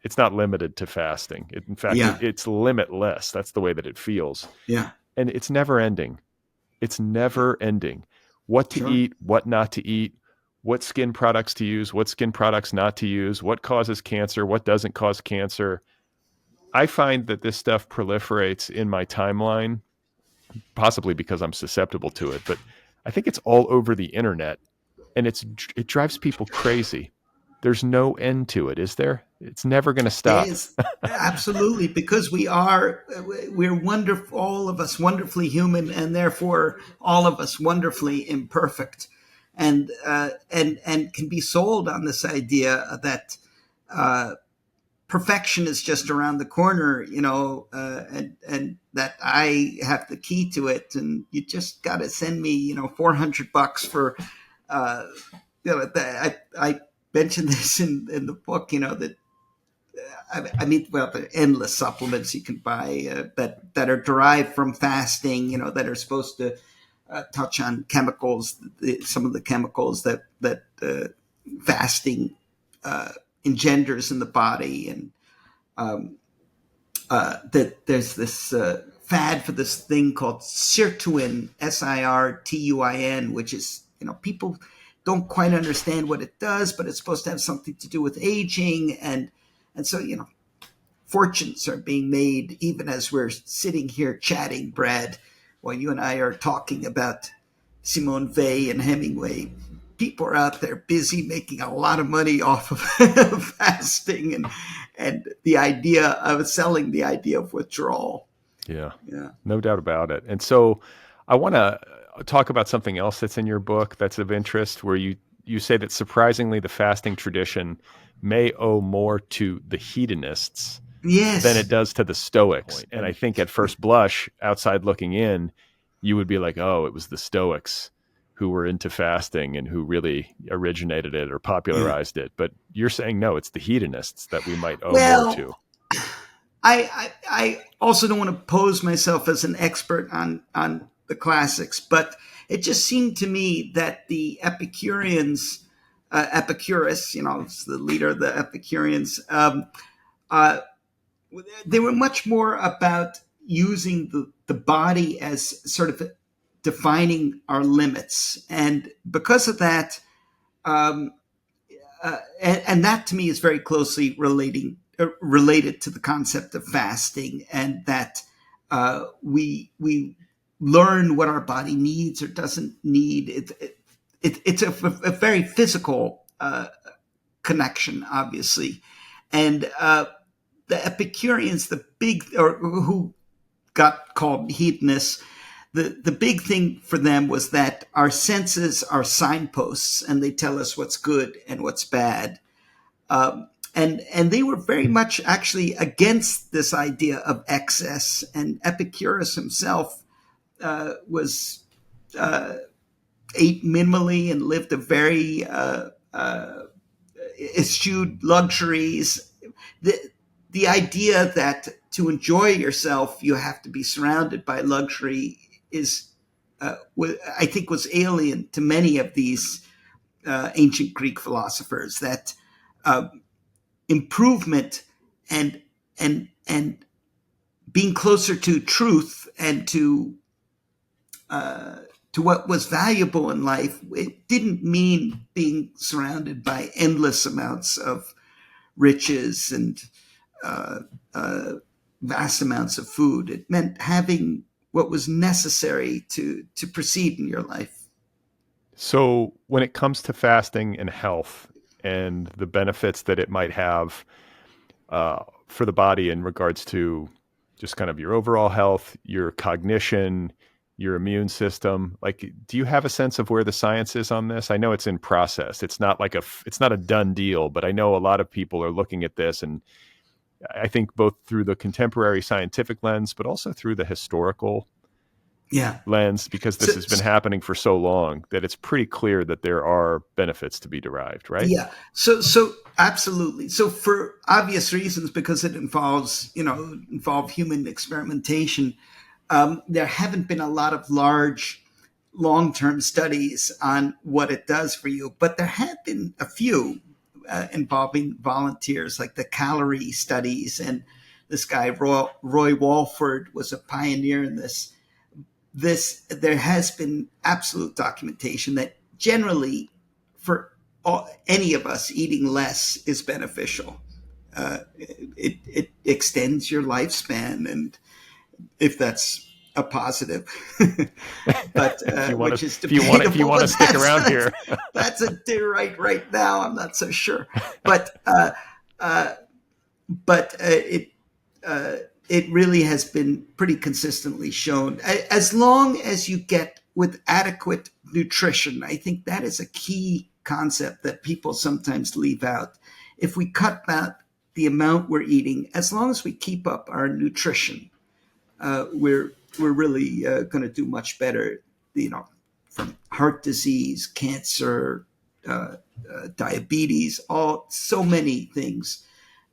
It's not limited to fasting. In fact, Yeah, it's limitless. That's the way that it feels. yeah, And it's never ending. It's never ending. What to sure. eat, what not to eat, what skin products to use, what skin products not to use, what causes cancer, what doesn't cause cancer. I find that this stuff proliferates in my timeline, possibly because I'm susceptible to it, but I think it's all over the internet and it drives people crazy. There's no end to it, is there? It's never going to It stop. is absolutely, because we're wonderful, all of us wonderfully human, and therefore all of us wonderfully imperfect, and can be sold on this idea that perfection is just around the corner, and that I have the key to it, and you just got to send me, $400 for, uh, I mentioned this in the book, that well, there are endless supplements you can buy that are derived from fasting, that are supposed to touch on chemicals, some of the chemicals that fasting engenders in the body, and that there's this fad for this thing called sirtuin, Sirtuin, which is, people don't quite understand what it does, but it's supposed to have something to do with aging, and so, fortunes are being made even as we're sitting here chatting, Brad, while you and I are talking about Simone Weil and Hemingway. People are out there busy making a lot of money off of fasting, and the idea of selling the idea of withdrawal. Yeah, Yeah. no doubt about it. And so I want to talk about something else that's in your book that's of interest, where you say that surprisingly the fasting tradition may owe more to the hedonists than it Yes. does to the Stoics. And I think at first blush, outside looking in, you would be like, oh, it was the Stoics who were into fasting and who really originated it or popularized it. But you're saying, no, it's the hedonists that we might owe more Well, to. I also don't want to pose myself as an expert on the classics, but it just seemed to me that the Epicureans, Epicurus, is the leader of the Epicureans, uh, they were much more about using the body as sort of defining our limits. And because of that, um, and that to me is very closely related to the concept of fasting, and that we learn what our body needs or doesn't need. It's a very physical connection, obviously, and the Epicureans, the big, or who got called hedonists, the big thing for them was that our senses are signposts, and they tell us what's good and what's bad. And they were very much actually against this idea of excess. And Epicurus himself was ate minimally and lived a very eschewed luxuries. The idea that to enjoy yourself you have to be surrounded by luxury is, I think, was alien to many of these ancient Greek philosophers. That improvement and and being closer to truth and to what was valuable in life, it didn't mean being surrounded by endless amounts of riches and uh, uh, vast amounts of food. It meant having what was necessary to proceed in your life. So when it comes to fasting and health and the benefits that it might have for the body in regards to just kind of your overall health, your cognition, your immune system, like, do you have a sense of where the science is on this? I know it's in process. It's not like it's not a done deal, but I know a lot of people are looking at this, and I think both through the contemporary scientific lens, but also through the historical Yeah. lens, because this So, has been happening for so long that it's pretty clear that there are benefits to be derived, right? yeah. So absolutely. So for obvious reasons, because it involve human experimentation, there haven't been a lot of large long-term studies on what it does for you, but there have been a few involving volunteers, like the calorie studies. And this guy, Roy Walford, was a pioneer in this. There has been absolute documentation that generally, for any of us, eating less is beneficial. It extends your lifespan, and if that's a positive, but which is debatable. if you want to But stick around here. that's a right now. I'm not so sure, but but uh, it really has been pretty consistently shown. As long as you get with adequate nutrition, I think that is a key concept that people sometimes leave out. If we cut back the amount we're eating, as long as we keep up our nutrition, we're really going to do much better. You know, from heart disease, cancer, diabetes, all so many things.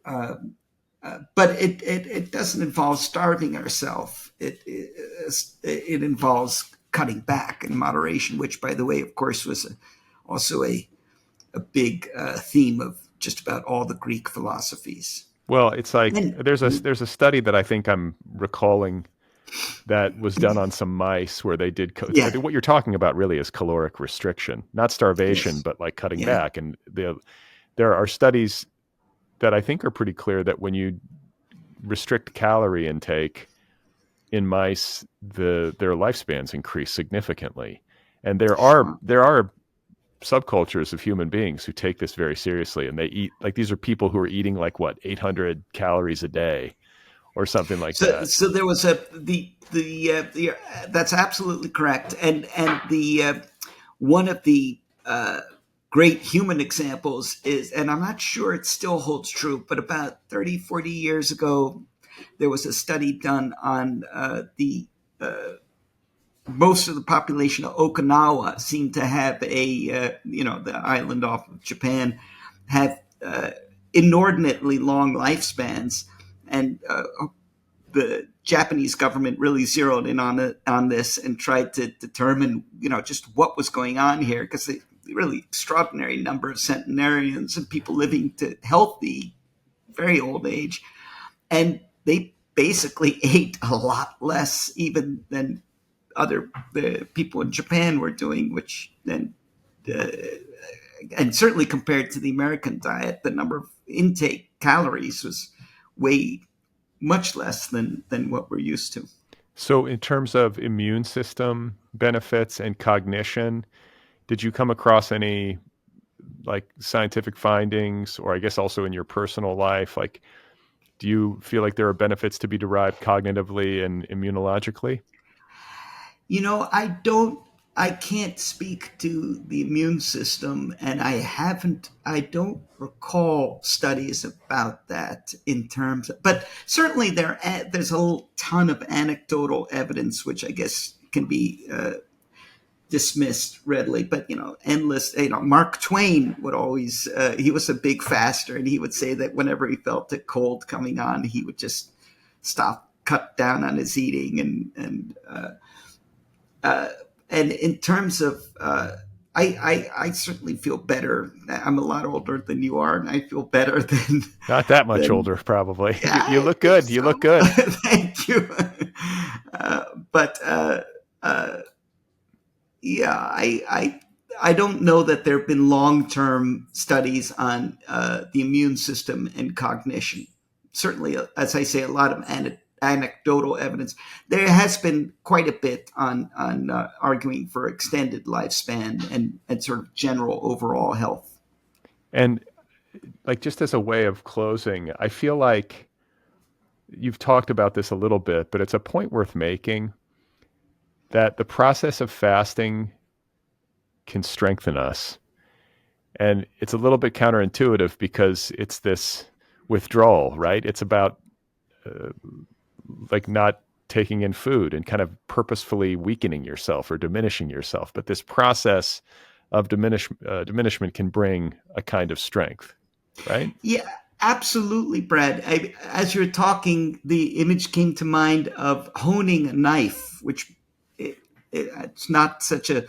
But it doesn't involve starving ourselves. It involves cutting back in moderation, which, by the way, of course, was also a big theme of just about all the Greek philosophies. Well, it's like And there's a study that I think I'm recalling that was done on some mice where they did yeah, what you're talking about really is caloric restriction, not starvation, yes, but like cutting yeah, back. And there are studies that I think are pretty clear that when you restrict calorie intake in mice, their lifespans increase significantly. And sure. there are subcultures of human beings who take this very seriously, and they eat like these are people who are eating like what 800 calories a day or something like So, that. so there was the that's absolutely correct, and the one of the great human examples is, and I'm not sure it still holds true, but about 30, 40 years ago, there was a study done on the most of the population of Okinawa seemed to have the island off of Japan, have inordinately long lifespans, and the Japanese government really zeroed in on this and tried to determine, just what was going on here, because the really extraordinary number of centenarians and people living to healthy, very old age, and they basically ate a lot less even than the people in Japan were doing, which then, uh, and certainly compared to the American diet, the number of intake calories was way much less than what we're used to. So in terms of immune system benefits and cognition, did you come across any like scientific findings, or I guess also in your personal life, like do you feel like there are benefits to be derived cognitively and immunologically? I can't speak to the immune system, and I don't recall studies about that in terms of, but certainly there's a ton of anecdotal evidence, which I guess can be dismissed readily, but endless. Mark Twain would always he was a big faster, and he would say that whenever he felt a cold coming on, he would just cut down on his eating, uh, and in terms of I certainly feel better. I'm a lot older than you are, and I feel better than Not that much than older, probably. You I look think good. You so. look good. Thank you. But uh, yeah, I don't know that there have been long term studies on the immune system and cognition. Certainly, as I say, a lot of anecdotal evidence. There has been quite a bit on arguing for extended lifespan and sort of general overall health. And like just as a way of closing, I feel like you've talked about this a little bit, but it's a point worth making that the process of fasting can strengthen us. And it's a little bit counterintuitive because it's this withdrawal, right? It's about uh, like not taking in food and kind of purposefully weakening yourself or diminishing yourself. But this process of diminishment can bring a kind of strength, right? Yeah, absolutely, Brad. As you're talking, the image came to mind of honing a knife, which it's not such a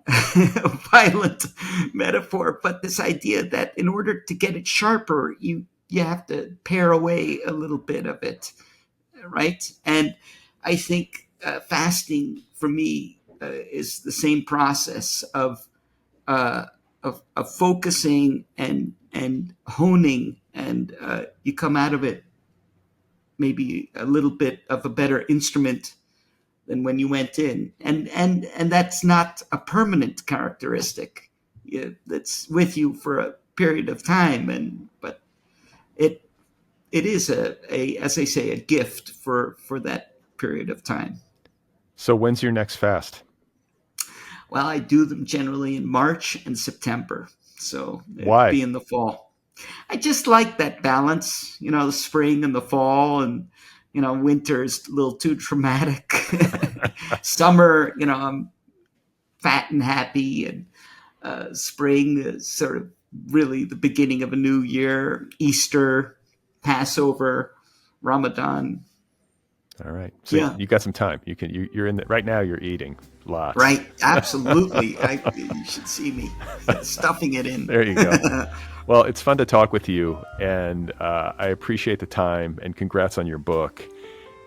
violent metaphor, but this idea that in order to get it sharper, you have to pare away a little bit of it, right? And I think fasting for me is the same process uh, of focusing and honing, and you come out of it maybe a little bit of a better instrument than when you went in, and that's not a permanent characteristic. That's with you for a period of time, but it it is as they say, a gift for that period of time. So when's your next fast? Well, I do them generally in March and September, so it'd Why? be in the fall. I just like that balance, the spring and the fall, and winter is a little too dramatic. Summer, I'm fat and happy, and spring is sort of really the beginning of a new year. Easter, Passover, Ramadan. All right. So Yeah, you got some time. You're in the, right now you're eating lots. right. Absolutely. You should see me stuffing it in. There you go. Well, it's fun to talk with you, and I appreciate the time, and congrats on your book,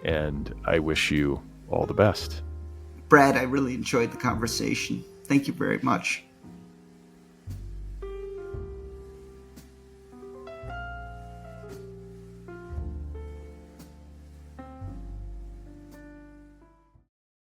and I wish you all the best. Brad, I really enjoyed the conversation. Thank you very much.